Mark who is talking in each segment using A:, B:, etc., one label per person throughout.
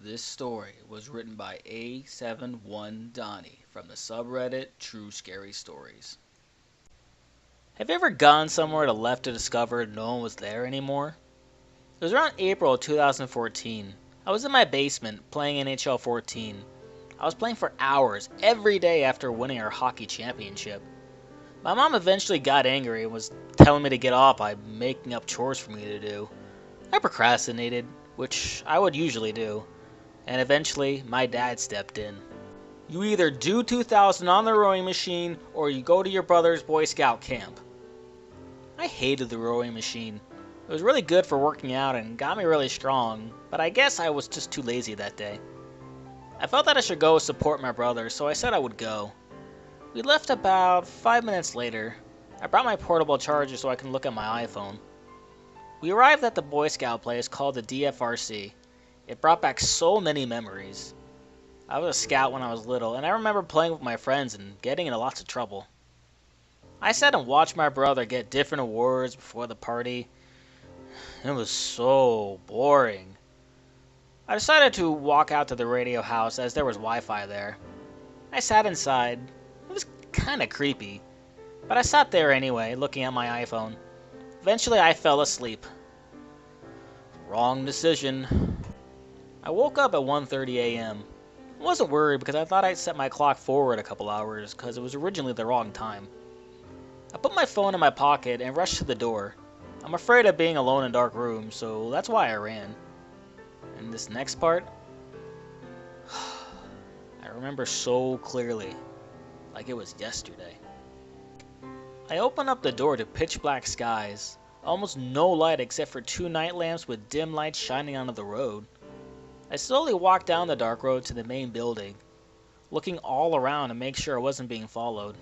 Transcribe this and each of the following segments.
A: This story was written by A71 Donnie from the subreddit True Scary Stories. Have you ever gone somewhere to left to discover no one was there anymore? It was around April of 2014. I was in my basement playing NHL 14. I was playing for hours every day after winning our hockey championship. My mom eventually got angry and was telling me to get off by making up chores for me to do. I procrastinated, which I would usually do, and eventually my dad stepped in. You either do 2000 on the rowing machine or you go to your brother's Boy Scout camp. I hated the rowing machine. It was really good for working out and got me really strong, but I guess I was just too lazy that day. I felt that I should go support my brother, so I said I would go. We left about 5 minutes later. I brought my portable charger so I can look at my iPhone. We arrived at the Boy Scout place called the DFRC. It brought back so many memories. I was a scout when I was little, and I remember playing with my friends and getting into lots of trouble. I sat and watched my brother get different awards before the party. It was so boring. I decided to walk out to the radio house as there was Wi-Fi there. I sat inside. It was kinda creepy, but I sat there anyway, looking at my iPhone. Eventually I fell asleep. Wrong decision. I woke up at 1:30 a.m. I wasn't worried because I thought I'd set my clock forward a couple hours because it was originally the wrong time. I put my phone in my pocket and rushed to the door. I'm afraid of being alone in dark rooms, so that's why I ran. And this next part, I remember so clearly, like it was yesterday. I opened up the door to pitch black skies, almost no light except for two night lamps with dim lights shining onto the road. I slowly walked down the dark road to the main building, looking all around to make sure I wasn't being followed.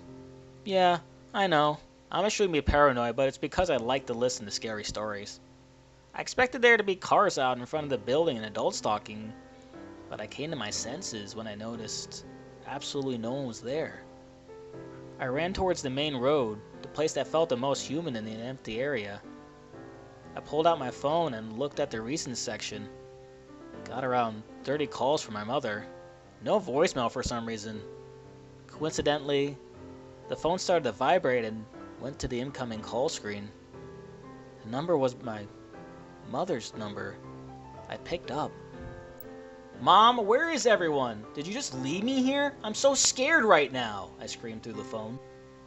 A: Yeah, I know, I'm extremely paranoid, but it's because I like to listen to scary stories. I expected there to be cars out in front of the building and adults talking, but I came to my senses when I noticed absolutely no one was there. I ran towards the main road, the place that felt the most human in the empty area. I pulled out my phone and looked at the recent section. Got around 30 calls from my mother. No voicemail for some reason. Coincidentally, the phone started to vibrate and went to the incoming call screen. The number was my mother's number. I picked up. "Mom, where is everyone? Did you just leave me here? I'm so scared right now," I screamed through the phone.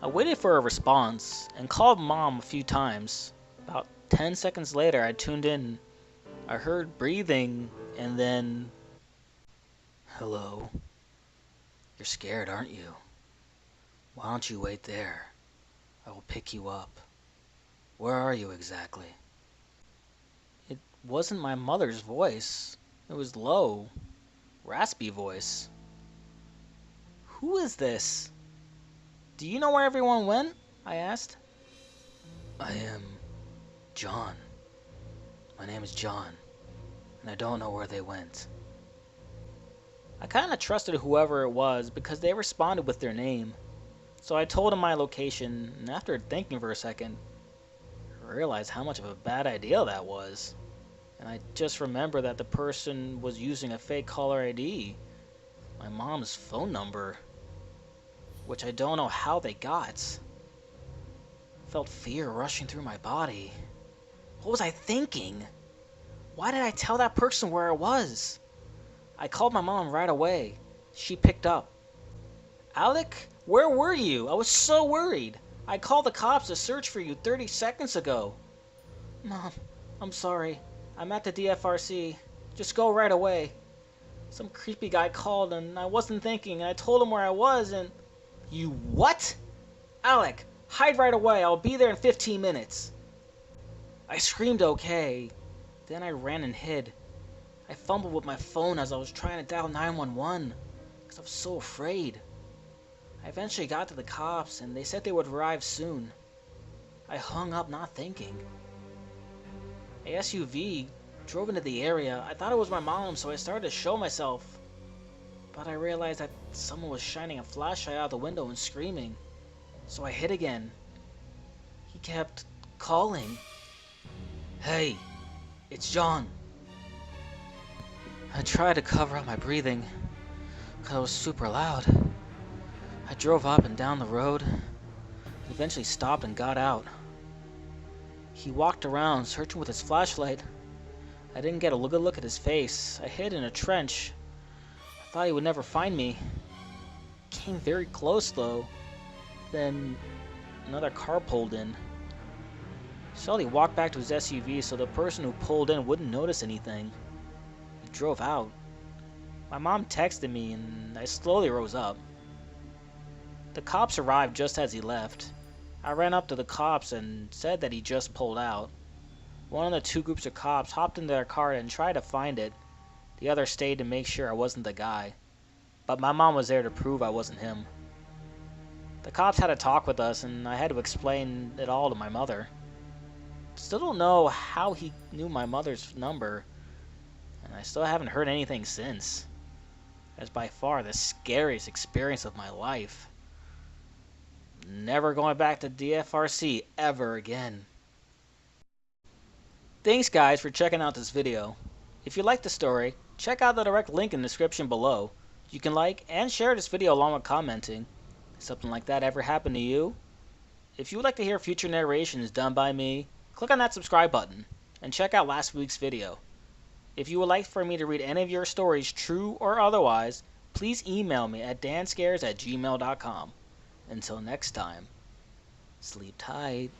A: I waited for a response and called Mom a few times. About 10 seconds later, I tuned in. I heard breathing and then, "Hello? You're scared, aren't you? Why don't you wait there? I will pick you up. Where are you exactly?" It wasn't my mother's voice. It was low, raspy voice. "Who is this? Do you know where everyone went?" I asked. "I am John. My name is John, and I don't know where they went." I kinda trusted whoever it was because they responded with their name. So I told him my location, and after thinking for a second, I realized how much of a bad idea that was. And I just remember that the person was using a fake caller ID, my mom's phone number, which I don't know how they got. I felt fear rushing through my body. What was I thinking? Why did I tell that person where I was? I called my mom right away. She picked up. "Alec, where were you? I was so worried. I called the cops to search for you 30 seconds ago." "Mom, I'm sorry. I'm at the DFRC. Just go right away. Some creepy guy called and I wasn't thinking. I told him where I was and..." "You what?" "Alec, hide right away. I'll be there in 15 minutes. I screamed okay. Then I ran and hid. I fumbled with my phone as I was trying to dial 911 because I was so afraid. I eventually got to the cops and they said they would arrive soon. I hung up not thinking. A SUV drove into the area. I thought it was my mom, so I started to show myself. But I realized that someone was shining a flashlight out the window and screaming. So I hid again. He kept calling. "Hey, it's John." I tried to cover up my breathing because it was super loud. I drove up and down the road, eventually stopped and got out. He walked around, searching with his flashlight. I didn't get a good look at his face. I hid in a trench. I thought he would never find me. Came very close, though. Then another car pulled in. Sully walked back to his SUV so the person who pulled in wouldn't notice anything. He drove out. My mom texted me and I slowly rose up. The cops arrived just as he left. I ran up to the cops and said that he just pulled out. One of the two groups of cops hopped into their car and tried to find it. The other stayed to make sure I wasn't the guy. But my mom was there to prove I wasn't him. The cops had a talk with us and I had to explain it all to my mother. Still don't know how he knew my mother's number, and I still haven't heard anything since. That's by far the scariest experience of my life. Never going back to DFRC ever again. Thanks guys for checking out this video. If you liked the story, check out the direct link in the description below. You can like and share this video along with commenting. If something like that ever happened to you? If you would like to hear future narrations done by me, click on that subscribe button and check out last week's video. If you would like for me to read any of your stories, true or otherwise, please email me at danscares@gmail.com. Until next time, sleep tight.